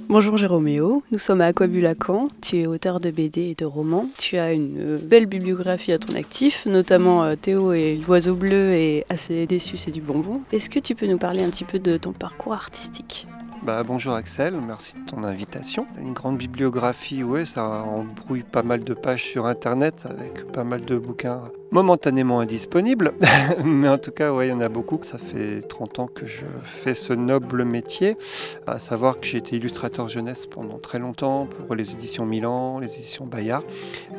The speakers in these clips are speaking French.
Bonjour Jérôméo, nous sommes à Aquabulacan, tu es auteur de BD et de romans. Tu as une belle bibliographie à ton actif, notamment Théo et l'oiseau bleu et Assez déçu c'est du bonbon. Est-ce que tu peux nous parler un petit peu de ton parcours artistique ? Bonjour Axel, merci de ton invitation. Une grande bibliographie, oui, ça embrouille pas mal de pages sur internet avec pas mal de bouquins momentanément indisponibles. Mais en tout cas, ouais, il y en a beaucoup. Ça fait 30 ans que je fais ce noble métier, à savoir que j'ai été illustrateur jeunesse pendant très longtemps pour les éditions Milan, les éditions Bayard,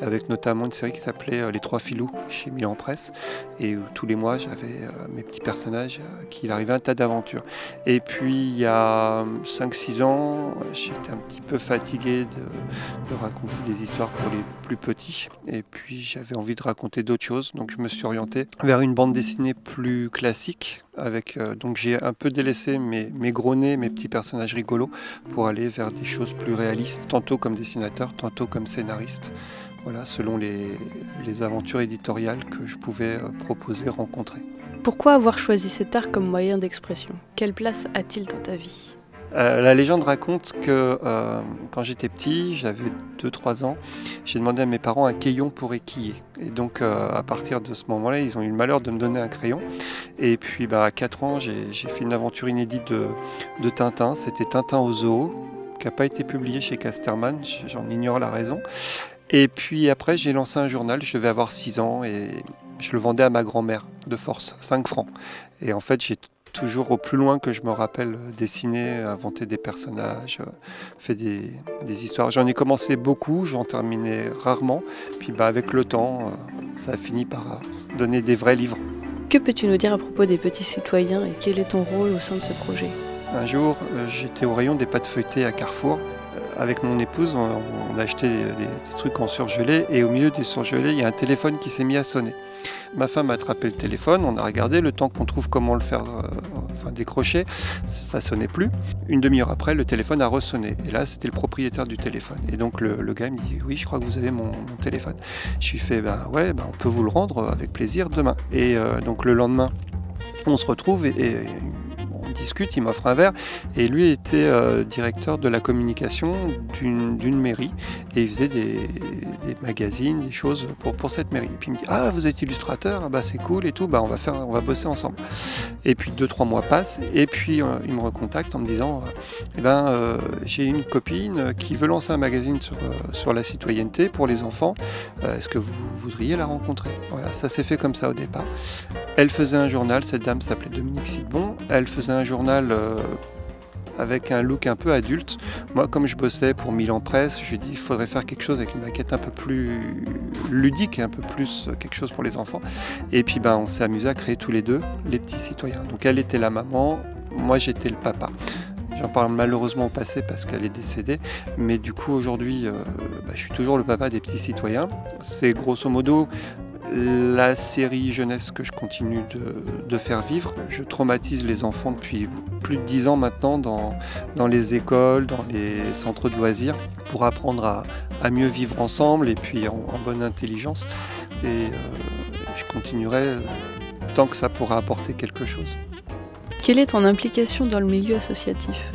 avec notamment une série qui s'appelait Les Trois Filous chez Milan Presse, et où tous les mois j'avais mes petits personnages qui arrivaient un tas d'aventures. Et puis il y a 5-6 ans, j'étais un petit peu fatigué de raconter des histoires pour les plus petits, et puis j'avais envie de raconter d'autres choses, donc je me suis orienté vers une bande dessinée plus classique, donc j'ai un peu délaissé mes gros nez, mes petits personnages rigolos, pour aller vers des choses plus réalistes, tantôt comme dessinateur, tantôt comme scénariste. Voilà, selon les aventures éditoriales que je pouvais proposer, rencontrer. Pourquoi avoir choisi cet art comme moyen d'expression ? Quelle place a-t-il dans ta vie ? La légende raconte que quand j'étais petit, j'avais 2-3 ans, j'ai demandé à mes parents un crayon pour équiller. Et donc à partir de ce moment-là, ils ont eu le malheur de me donner un crayon. Et puis à 4 ans, j'ai fait une aventure inédite de Tintin. C'était Tintin au zoo, qui n'a pas été publié chez Casterman, j'en ignore la raison. Et puis après, j'ai lancé un journal, je devais avoir 6 ans et je le vendais à ma grand-mère de force, 5 francs. Et en fait, j'ai toujours au plus loin que je me rappelle dessiner, inventer des personnages, fait des histoires. J'en ai commencé beaucoup, j'en terminais rarement. Puis avec le temps, ça a fini par donner des vrais livres. Que peux-tu nous dire à propos des petits citoyens et quel est ton rôle au sein de ce projet ? Un jour, j'étais au rayon des pâtes feuilletées à Carrefour. Avec mon épouse, on a acheté des trucs en surgelé et au milieu des surgelés, il y a un téléphone qui s'est mis à sonner. Ma femme a attrapé le téléphone, on a regardé, le temps qu'on trouve comment le faire décrocher, ça sonnait plus. Une demi-heure après, le téléphone a ressonné et là, c'était le propriétaire du téléphone. Et donc le gars me dit « Oui, je crois que vous avez mon téléphone ». Je lui fais ouais, on peut vous le rendre avec plaisir demain. Et donc le lendemain, on se retrouve et on discute, il m'offre un verre et lui était directeur de la communication d'une mairie et il faisait des magazines, des choses pour cette mairie. Et puis il me dit « Ah, vous êtes illustrateur, c'est cool et tout, on va bosser ensemble ». Et puis 2-3 mois passent et puis il me recontacte en me disant j'ai une copine qui veut lancer un magazine sur la citoyenneté pour les enfants, est-ce que vous voudriez la rencontrer ? Voilà, ça s'est fait comme ça au départ. Elle faisait un journal, cette dame s'appelait Dominique Sidbon, elle faisait un journal avec un look un peu adulte. Moi, comme je bossais pour Milan Presse, je lui ai dit qu'il faudrait faire quelque chose avec une maquette un peu plus ludique et un peu plus quelque chose pour les enfants. Et puis on s'est amusé à créer tous les deux les petits citoyens. Donc elle était la maman, moi j'étais le papa. J'en parle malheureusement au passé parce qu'elle est décédée, mais du coup aujourd'hui je suis toujours le papa des petits citoyens. C'est grosso modo la série jeunesse que je continue de faire vivre. Je traumatise les enfants depuis plus de 10 ans maintenant dans les écoles, dans les centres de loisirs, pour apprendre à mieux vivre ensemble et puis en bonne intelligence. Et je continuerai tant que ça pourra apporter quelque chose. Quelle est ton implication dans le milieu associatif ?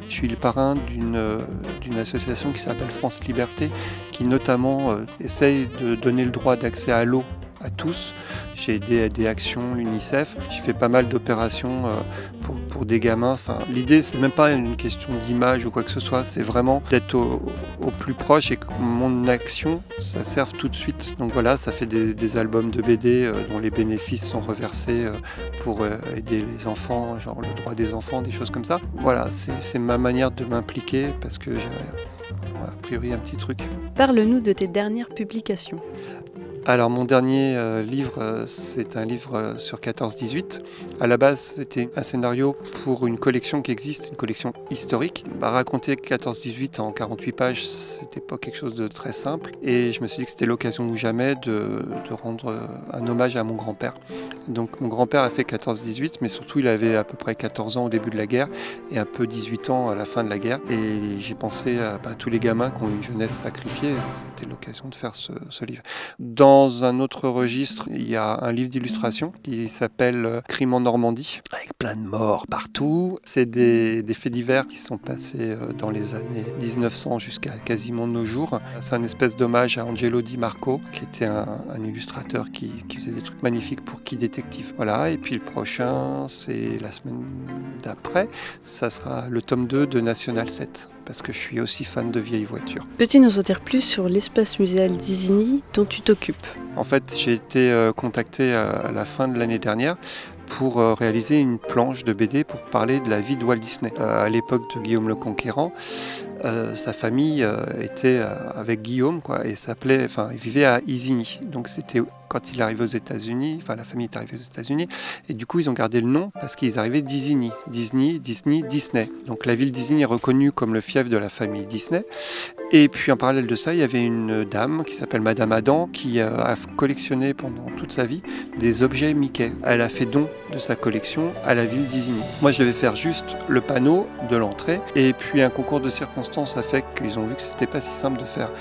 Je suis le parrain d'une association qui s'appelle France Liberté, qui notamment essaye de donner le droit d'accès à l'eau à tous. J'ai aidé à des actions, l'UNICEF. J'ai fait pas mal d'opérations pour des gamins. L'idée, c'est même pas une question d'image ou quoi que ce soit. C'est vraiment d'être au plus proche et que mon action, ça serve tout de suite. Donc voilà, ça fait des albums de BD dont les bénéfices sont reversés pour aider les enfants, genre le droit des enfants, des choses comme ça. Voilà, c'est ma manière de m'impliquer parce que j'ai a priori un petit truc. Parle-nous de tes dernières publications. Alors mon dernier livre, c'est un livre sur 14-18. À la base, c'était un scénario pour une collection qui existe, une collection historique. Raconter 14-18 en 48 pages, c'était pas quelque chose de très simple. Et je me suis dit que c'était l'occasion ou jamais de rendre un hommage à mon grand-père. Donc mon grand-père a fait 14-18, mais surtout il avait à peu près 14 ans au début de la guerre et un peu 18 ans à la fin de la guerre. Et j'ai pensé à tous les gamins qui ont une jeunesse sacrifiée. C'était l'occasion de faire ce livre. Dans Dans un autre registre, il y a un livre d'illustration qui s'appelle Crime en Normandie, avec plein de morts partout. C'est des faits divers qui sont passés dans les années 1900 jusqu'à quasiment nos jours. C'est un espèce d'hommage à Angelo Di Marco, qui était un illustrateur qui faisait des trucs magnifiques pour Qui Détective. Voilà, et puis le prochain, c'est la semaine d'après, ça sera le tome 2 de National 7, parce que je suis aussi fan de vieilles voitures. Peux-tu nous en dire plus sur l'espace muséal d'Isigny dont tu t'occupes? En fait, j'ai été contacté à la fin de l'année dernière pour réaliser une planche de BD pour parler de la vie de Walt Disney. À l'époque de Guillaume le Conquérant, sa famille était avec Guillaume, quoi, et il vivait à Isigny. Donc c'était quand il arrivait aux États-Unis, la famille est arrivée aux États-Unis, et du coup ils ont gardé le nom parce qu'ils arrivaient d'Isigny. Disney. Donc la ville d'Isigny est reconnue comme le fief de la famille Disney. Et puis en parallèle de ça, il y avait une dame qui s'appelle Madame Adam qui a collectionné pendant toute sa vie des objets Mickey. Elle a fait don de sa collection à la ville d'Isigny. Moi je devais faire juste le panneau de l'entrée, et puis un concours de circonstances a fait qu'ils ont vu que c'était pas si simple de faire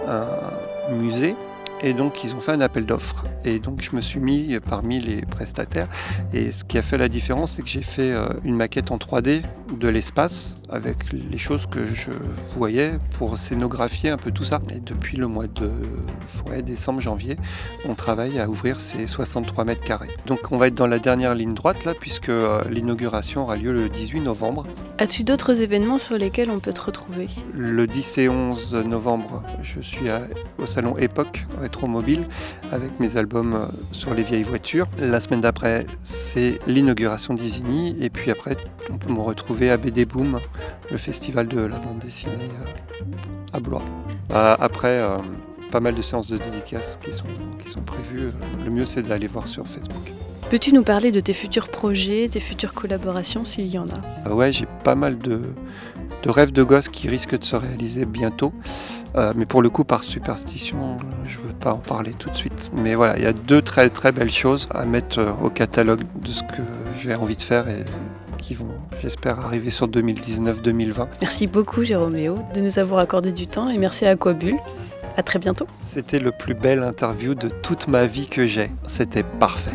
un musée. Et donc ils ont fait un appel d'offres, et donc je me suis mis parmi les prestataires, et ce qui a fait la différence, c'est que j'ai fait une maquette en 3D de l'espace avec les choses que je voyais pour scénographier un peu tout ça. Et depuis le mois de décembre, janvier, on travaille à ouvrir ces 63 mètres carrés. Donc on va être dans la dernière ligne droite là, puisque l'inauguration aura lieu le 18 novembre. As-tu d'autres événements sur lesquels on peut te retrouver? Le 10 et 11 novembre, je suis au salon Époque Rétromobile avec mes albums sur les vieilles voitures. La semaine d'après, c'est l'inauguration d'Isigny, et puis après, on peut me retrouver à BD Boom, le festival de la bande dessinée à Blois. Après, pas mal de séances de dédicaces qui sont prévues. Le mieux, c'est d'aller voir sur Facebook. Peux-tu nous parler de tes futurs projets, tes futures collaborations, s'il y en a? Ouais, j'ai pas mal de rêves de gosse qui risquent de se réaliser bientôt. Mais pour le coup, par superstition, je ne veux pas en parler tout de suite. Mais voilà, il y a 2 très très belles choses à mettre au catalogue de ce que j'ai envie de faire et qui vont, j'espère, arriver sur 2019-2020. Merci beaucoup, Jéroméo, de nous avoir accordé du temps, et merci à Aquabulle. À très bientôt. C'était le plus bel interview de toute ma vie que j'ai. C'était parfait.